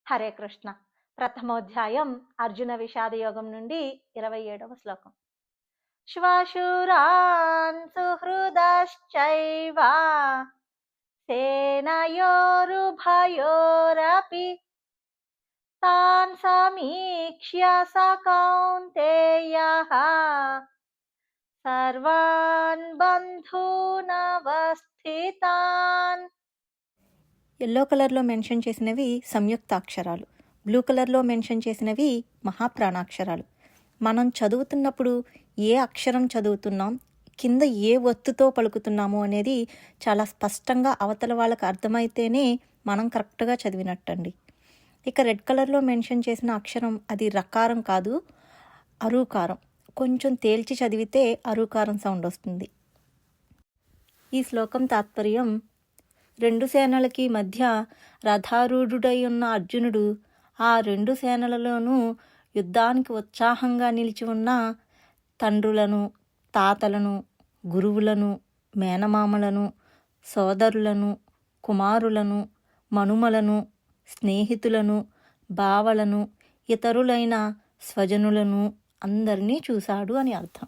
హరే కృష్ణ. ప్రథమోధ్యాయం అర్జున విషాద యోగం నుండి 27వ శ్లోకం. శ్వశురాన్ సుహృదశ్చైవ సేనయోరుభయోరపి తాన్ సమీక్ష్య స కౌంతేయః సర్వాన్ బంధూనవస్థితాన్. ఎల్లో కలర్లో మెన్షన్ చేసినవి సంయుక్తాక్షరాలు, బ్లూ కలర్లో మెన్షన్ చేసినవి మహాప్రాణాక్షరాలు. మనం చదువుతున్నప్పుడు ఏ అక్షరం చదువుతున్నాం, కింద ఏ ఒత్తుతో పలుకుతున్నాము అనేది చాలా స్పష్టంగా అవతల వాళ్ళకి అర్థమైతేనే మనం కరెక్ట్గా చదివినట్టండి. ఇక రెడ్ కలర్లో మెన్షన్ చేసిన అక్షరం అది రకారం కాదు, అరూకారం. కొంచెం తేల్చి చదివితే అరూకారం సౌండ్ వస్తుంది. ఈ శ్లోకం తాత్పర్యం: రెండు సేనలకి మధ్య రథారూఢుడై ఉన్న అర్జునుడు ఆ రెండు సేనలలోనూ యుద్ధానికి ఉత్సాహంగా నిలిచి ఉన్న తండ్రులను, తాతలను, గురువులను, మేనమామలను, సోదరులను, కుమారులను, మనుమలను, స్నేహితులను, బావలను, ఇతరులైన స్వజనులను అందరినీ చూశాడు అని అర్థం.